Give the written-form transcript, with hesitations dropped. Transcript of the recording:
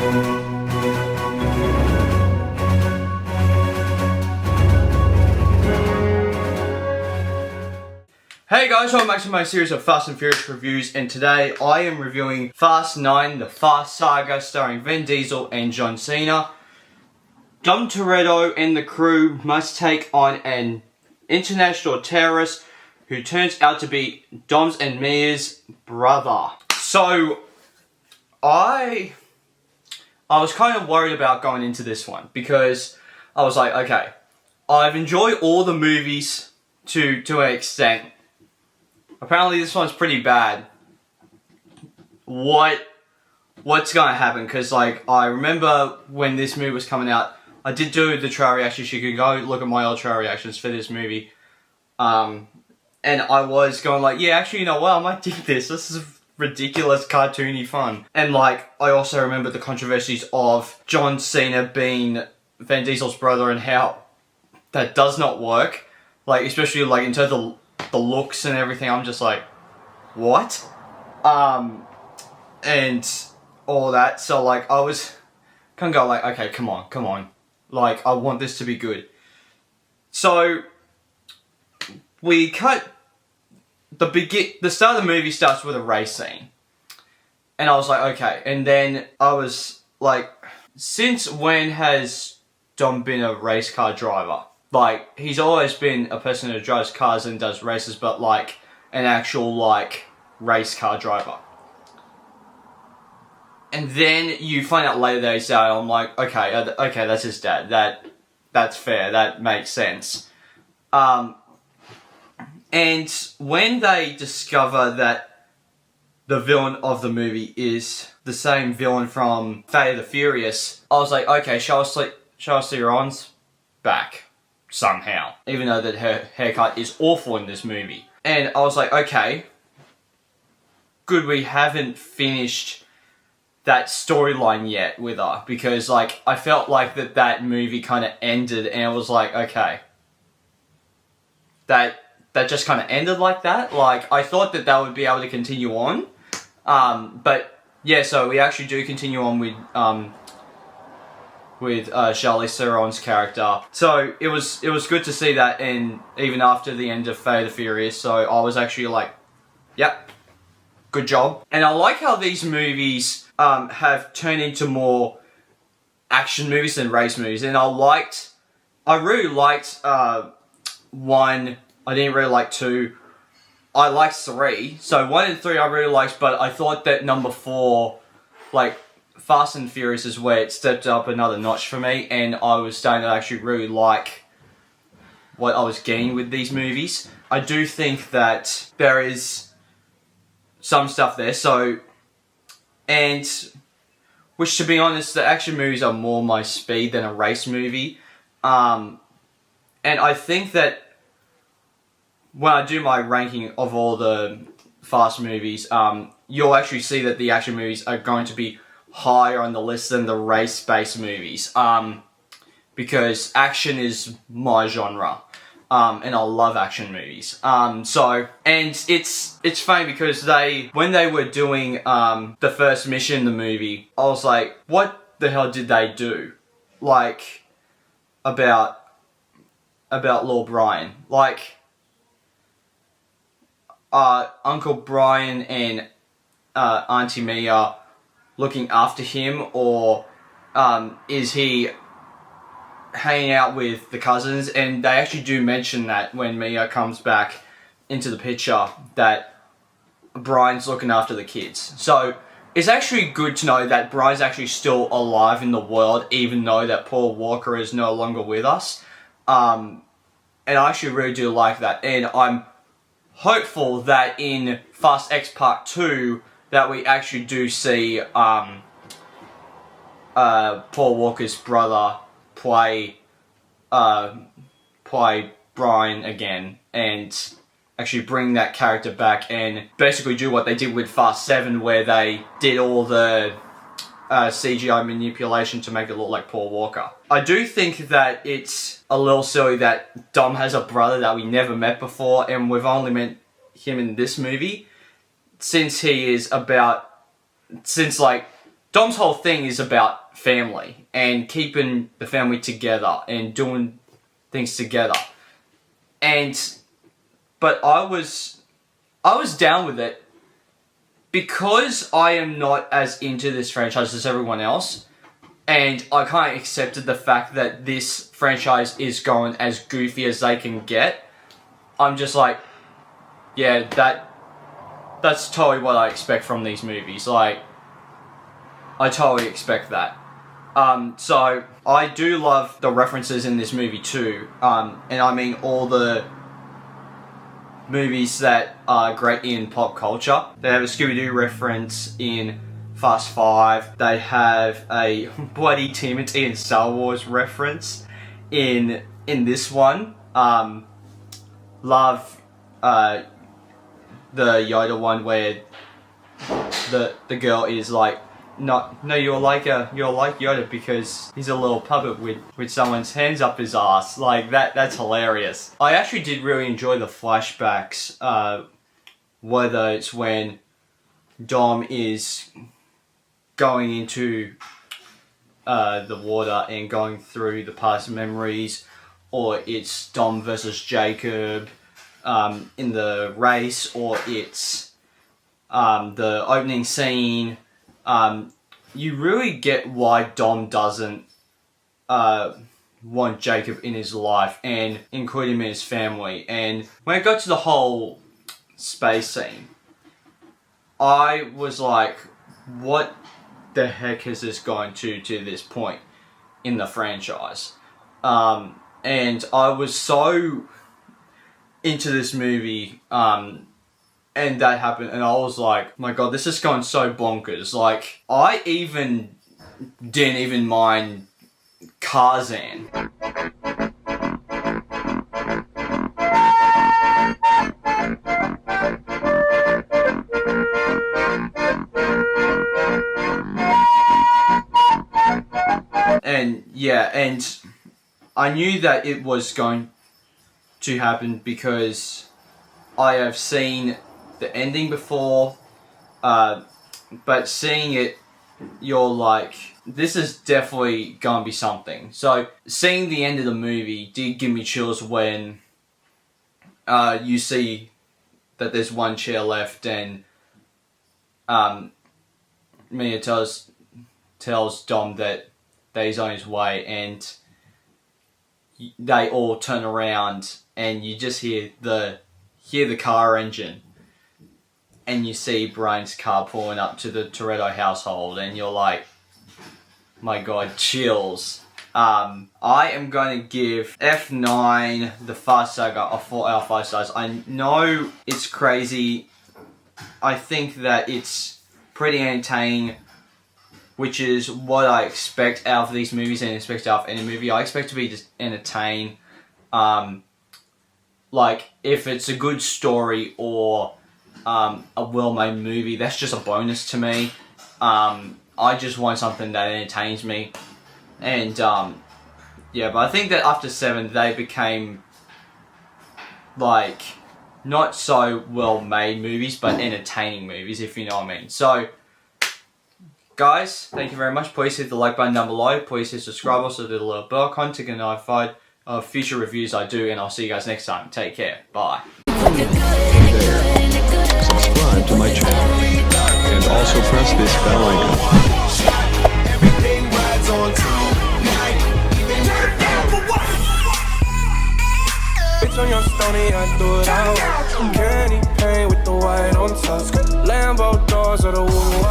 Hey guys, welcome back to my series of Fast and Furious reviews, and today I am reviewing Fast 9, the Fast Saga, starring Vin Diesel and John Cena. Dom Toretto and the crew must take on an international terrorist who turns out to be Dom's and Mia's brother. So, I was kind of worried about going into this one, because I was like, okay, I've enjoyed all the movies to an extent. Apparently this one's pretty bad. What's gonna happen? Because like, I remember when this movie was coming out, I did do the trailer reactions. You can go look at my old trailer reactions for this movie. And I was going like, yeah, actually, you know what, I might dig this. This is ridiculous, cartoony fun. And like, I also remember the controversies of John Cena being Vin Diesel's brother and how that does not work. Like, especially like in terms of the looks and everything, I'm just like, what? And all that. So like, I was kind of go like, okay, come on. Like, I want this to be good. So we cut the start of the movie starts with a race scene. And I was like, okay. And then I was like, since when has Dom been a race car driver? Like, he's always been a person who drives cars and does races, but like an actual like race car driver. And then you find out later that he's dad. I'm like, okay, that's his dad. That's fair. That makes sense. And when they discover that the villain of the movie is the same villain from Fate of the Furious, I was like, okay, Charlize Theron's back somehow, even though that her haircut is awful in this movie. And I was like, okay, good, we haven't finished that storyline yet with her, because like, I felt like that movie kind of ended, and I was like, okay, that just kind of ended like that. Like, I thought that would be able to continue on, but yeah, so we actually do continue on with Charlize Theron's character. So it was good to see that, and even after the end of Fate of the Furious, so I was actually like, yep, good job. And I like how these movies have turned into more action movies than race movies, and I really liked 1, I didn't really like 2, I liked 3, so 1 and 3 I really liked, but I thought that number 4, like, Fast and Furious is where it stepped up another notch for me, and I was starting to actually really like what I was getting with these movies. I do think that there is some stuff there, so, and, which to be honest, the action movies are more my speed than a race movie, and I think that when I do my ranking of all the Fast movies, you'll actually see that the action movies are going to be higher on the list than the race-based movies, because action is my genre, and I love action movies. So, and it's funny because when they were doing the first mission in the movie, I was like, what the hell did they do? Like, about Lord Brian, like, Uncle Brian and Auntie Mia looking after him, or is he hanging out with the cousins? And they actually do mention that when Mia comes back into the picture, that Brian's looking after the kids. So it's actually good to know that Brian's actually still alive in the world, even though that Paul Walker is no longer with us. And I actually really do like that, and I'm hopeful that in Fast X Part 2 that we actually do see Paul Walker's brother play Brian again, and actually bring that character back and basically do what they did with Fast 7, where they did all the CGI manipulation to make it look like Paul Walker. I do think that it's a little silly that Dom has a brother that we never met before, and we've only met him in this movie, since he is about, since like, Dom's whole thing is about family and keeping the family together and doing things together. But I was down with it because I am not as into this franchise as everyone else, and I kind of accepted the fact that this franchise is going as goofy as they can get. I'm just like, yeah, that's totally what I expect from these movies. Like, I totally expect that. So I do love the references in this movie too, and I mean all the movies that are great in pop culture. They have a Scooby-Doo reference in Fast 5. They have a bloody Timothy and Star Wars reference in this one. Love the Yoda one where the girl is like, no, you're like Yoda because he's a little puppet with someone's hands up his ass. Like that's hilarious. I actually did really enjoy the flashbacks, whether it's when Dom is going into the water and going through the past memories, or it's Dom versus Jacob in the race, or it's the opening scene. You really get why Dom doesn't want Jacob in his life and include him in his family. And when it got to the whole space scene, I was like, what the heck has this gone to this point in the franchise? And I was so into this movie, and that happened, and I was like, my god, this is going so bonkers. Like, I didn't even mind Tarzan. And yeah, and I knew that it was going to happen because I have seen the ending before, but seeing it, you're like, this is definitely gonna be something. So seeing the end of the movie did give me chills when you see that there's one chair left, and Mia tells Dom that he's on his way, and they all turn around and you just hear the car engine. And you see Brian's car pulling up to the Toretto household, and you're like, my god, chills. I am going to give F9, the Fast Saga, a 4 out of 5 stars. I know it's crazy. I think that it's pretty entertaining, which is what I expect out of these movies and expect out of any movie. I expect to be just entertained. Like, if it's a good story or a well-made movie, that's just a bonus to me. I just want something that entertains me. And, yeah, but I think that after 7, they became, like, not so well-made movies, but entertaining movies, if you know what I mean. So, guys, thank you very much. Please hit the like button down below. Please hit subscribe, also do the little bell icon to get notified of future reviews I do, and I'll see you guys next time. Take care. Bye. Subscribe to my channel and also press this bell icon. Everything rides on tonight. Bitch on your stony, I do it out. Candy paint with the white on top. Lambo doors or the wood.